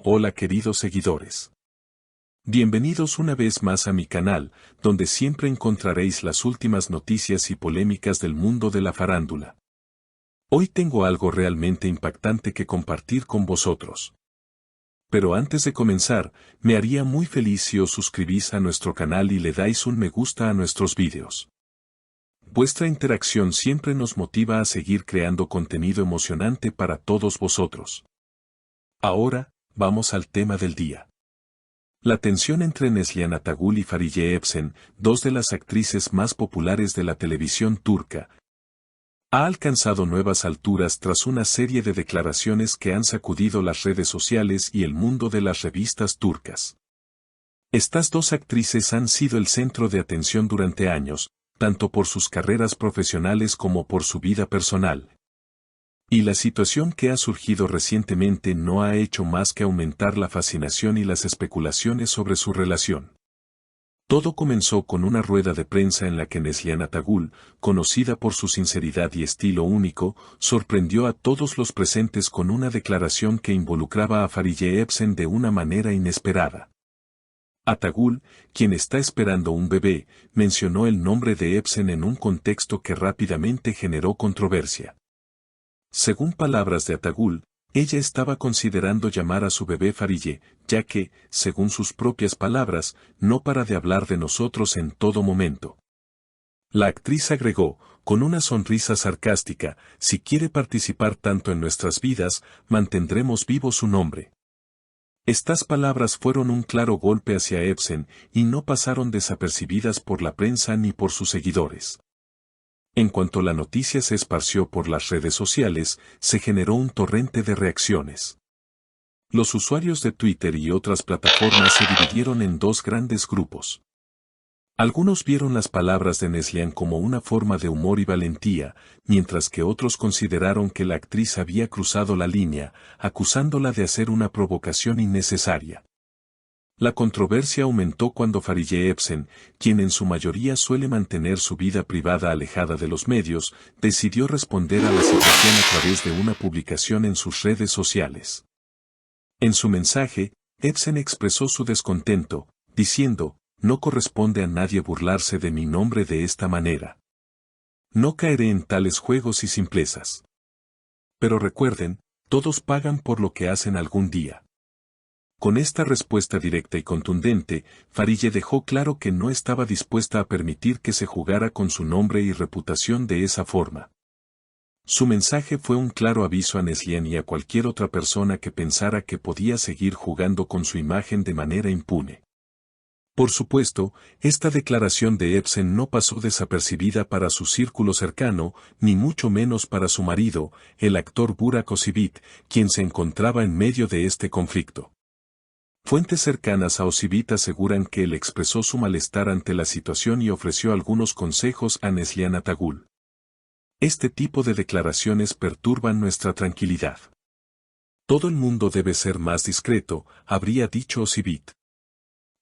Hola queridos seguidores. Bienvenidos una vez más a mi canal, donde siempre encontraréis las últimas noticias y polémicas del mundo de la farándula. Hoy tengo algo realmente impactante que compartir con vosotros. Pero antes de comenzar, me haría muy feliz si os suscribís a nuestro canal y le dais un me gusta a nuestros vídeos. Vuestra interacción siempre nos motiva a seguir creando contenido emocionante para todos vosotros. Ahora, vamos al tema del día. La tensión entre Neslihan Atagul y Fariye Evcen, dos de las actrices más populares de la televisión turca, ha alcanzado nuevas alturas tras una serie de declaraciones que han sacudido las redes sociales y el mundo de las revistas turcas. Estas dos actrices han sido el centro de atención durante años, tanto por sus carreras profesionales como por su vida personal. Y la situación que ha surgido recientemente no ha hecho más que aumentar la fascinación y las especulaciones sobre su relación. Todo comenzó con una rueda de prensa en la que Neslihan Atagul, conocida por su sinceridad y estilo único, sorprendió a todos los presentes con una declaración que involucraba a Fariye Evcen de una manera inesperada. Atagul, quien está esperando un bebé, mencionó el nombre de Evcen en un contexto que rápidamente generó controversia. Según palabras de Atagul, ella estaba considerando llamar a su bebé Fariye, ya que, según sus propias palabras, no para de hablar de nosotros en todo momento. La actriz agregó, con una sonrisa sarcástica, si quiere participar tanto en nuestras vidas, mantendremos vivo su nombre. Estas palabras fueron un claro golpe hacia Evcen y no pasaron desapercibidas por la prensa ni por sus seguidores. En cuanto la noticia se esparció por las redes sociales, se generó un torrente de reacciones. Los usuarios de Twitter y otras plataformas se dividieron en dos grandes grupos. Algunos vieron las palabras de Neslihan como una forma de humor y valentía, mientras que otros consideraron que la actriz había cruzado la línea, acusándola de hacer una provocación innecesaria. La controversia aumentó cuando Fariye Evcen, quien en su mayoría suele mantener su vida privada alejada de los medios, decidió responder a la situación a través de una publicación en sus redes sociales. En su mensaje, Evcen expresó su descontento, diciendo, no corresponde a nadie burlarse de mi nombre de esta manera. No caeré en tales juegos y simplezas. Pero recuerden, todos pagan por lo que hacen algún día. Con esta respuesta directa y contundente, Fariye dejó claro que no estaba dispuesta a permitir que se jugara con su nombre y reputación de esa forma. Su mensaje fue un claro aviso a Neslihan y a cualquier otra persona que pensara que podía seguir jugando con su imagen de manera impune. Por supuesto, esta declaración de Evcen no pasó desapercibida para su círculo cercano, ni mucho menos para su marido, el actor Burak Özçivit, quien se encontraba en medio de este conflicto. Fuentes cercanas a Özçivit aseguran que él expresó su malestar ante la situación y ofreció algunos consejos a Neslihan Atagul. Este tipo de declaraciones perturban nuestra tranquilidad. Todo el mundo debe ser más discreto, habría dicho Özçivit.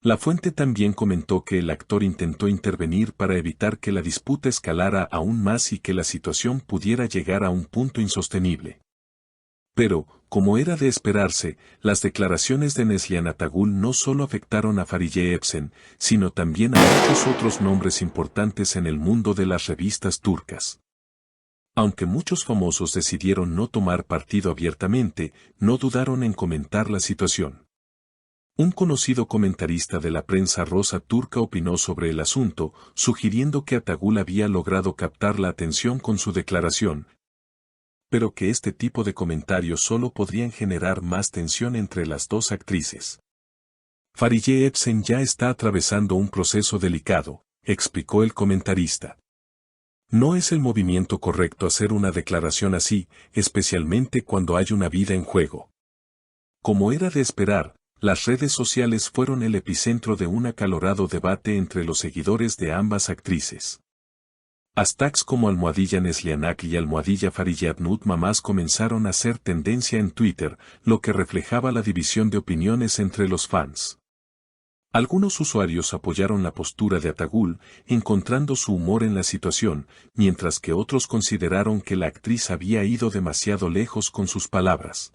La fuente también comentó que el actor intentó intervenir para evitar que la disputa escalara aún más y que la situación pudiera llegar a un punto insostenible. Pero, como era de esperarse, las declaraciones de Neslihan Atagul no solo afectaron a Fariye Evcen, sino también a muchos otros nombres importantes en el mundo de las revistas turcas. Aunque muchos famosos decidieron no tomar partido abiertamente, no dudaron en comentar la situación. Un conocido comentarista de la prensa rosa turca opinó sobre el asunto, sugiriendo que Atagul había logrado captar la atención con su declaración, pero que este tipo de comentarios solo podrían generar más tensión entre las dos actrices. Fariye Evcen ya está atravesando un proceso delicado, explicó el comentarista. No es el movimiento correcto hacer una declaración así, especialmente cuando hay una vida en juego. Como era de esperar, las redes sociales fueron el epicentro de un acalorado debate entre los seguidores de ambas actrices. Hashtags como #Neslihanak y #FariyeAbnut Mamás comenzaron a hacer tendencia en Twitter, lo que reflejaba la división de opiniones entre los fans. Algunos usuarios apoyaron la postura de Atagul, encontrando su humor en la situación, mientras que otros consideraron que la actriz había ido demasiado lejos con sus palabras.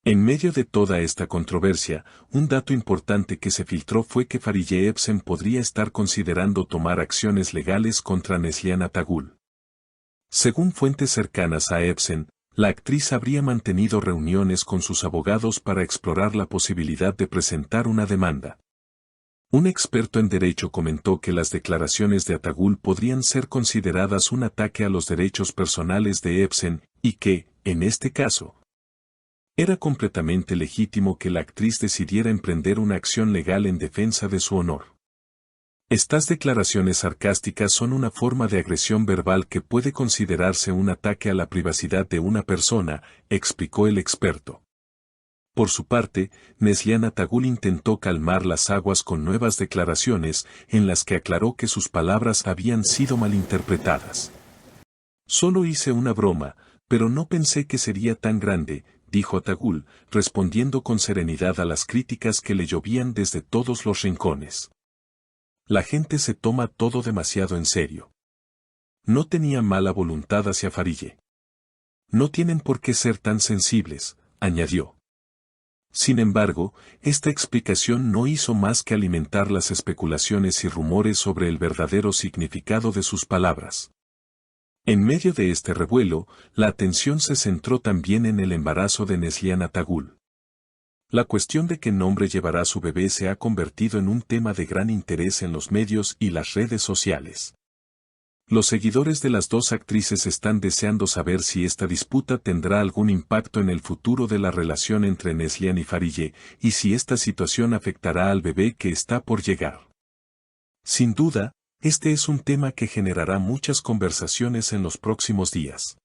En medio de toda esta controversia, un dato importante que se filtró fue que Fariye Ebsen podría estar considerando tomar acciones legales contra Neslihan Atagul. Según fuentes cercanas a Ebsen, la actriz habría mantenido reuniones con sus abogados para explorar la posibilidad de presentar una demanda. Un experto en derecho comentó que las declaraciones de Atagul podrían ser consideradas un ataque a los derechos personales de Ebsen, y que, en este caso, era completamente legítimo que la actriz decidiera emprender una acción legal en defensa de su honor. Estas declaraciones sarcásticas son una forma de agresión verbal que puede considerarse un ataque a la privacidad de una persona, explicó el experto. Por su parte, Neslihan Atagul intentó calmar las aguas con nuevas declaraciones, en las que aclaró que sus palabras habían sido malinterpretadas. Solo hice una broma, pero no pensé que sería tan grande, dijo Atagul, respondiendo con serenidad a las críticas que le llovían desde todos los rincones. La gente se toma todo demasiado en serio. No tenía mala voluntad hacia Fariye. No tienen por qué ser tan sensibles, añadió. Sin embargo, esta explicación no hizo más que alimentar las especulaciones y rumores sobre el verdadero significado de sus palabras. En medio de este revuelo, la atención se centró también en el embarazo de Neslihan Atagul. La cuestión de qué nombre llevará su bebé se ha convertido en un tema de gran interés en los medios y las redes sociales. Los seguidores de las dos actrices están deseando saber si esta disputa tendrá algún impacto en el futuro de la relación entre Neslihan y Fariye, y si esta situación afectará al bebé que está por llegar. Sin duda, este es un tema que generará muchas conversaciones en los próximos días.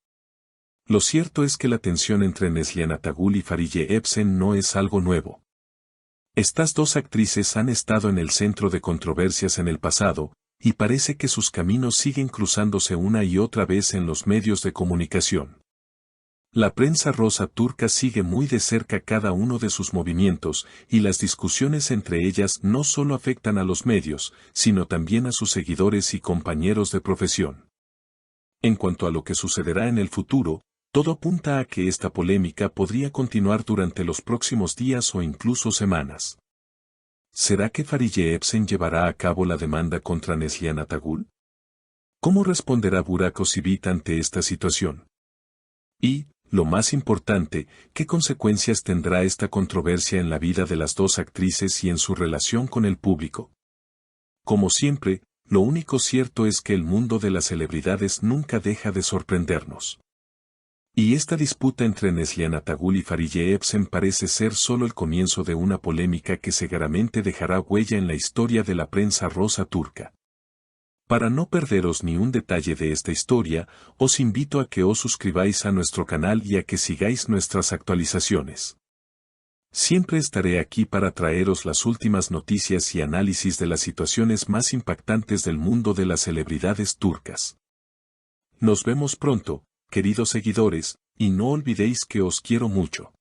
Lo cierto es que la tensión entre Neslihan Atagul y Fariye Ebsen no es algo nuevo. Estas dos actrices han estado en el centro de controversias en el pasado, y parece que sus caminos siguen cruzándose una y otra vez en los medios de comunicación. La prensa rosa turca sigue muy de cerca cada uno de sus movimientos, y las discusiones entre ellas no solo afectan a los medios, sino también a sus seguidores y compañeros de profesión. En cuanto a lo que sucederá en el futuro, todo apunta a que esta polémica podría continuar durante los próximos días o incluso semanas. ¿Será que Fariye Ebsen llevará a cabo la demanda contra Neslihan Atagul? ¿Cómo responderá Burak Özçivit ante esta situación? Y, lo más importante, ¿qué consecuencias tendrá esta controversia en la vida de las dos actrices y en su relación con el público? Como siempre, lo único cierto es que el mundo de las celebridades nunca deja de sorprendernos. Y esta disputa entre Neslihan Atagul y Fariye Ebsen parece ser solo el comienzo de una polémica que seguramente dejará huella en la historia de la prensa rosa turca. Para no perderos ni un detalle de esta historia, os invito a que os suscribáis a nuestro canal y a que sigáis nuestras actualizaciones. Siempre estaré aquí para traeros las últimas noticias y análisis de las situaciones más impactantes del mundo de las celebridades turcas. Nos vemos pronto, queridos seguidores, y no olvidéis que os quiero mucho.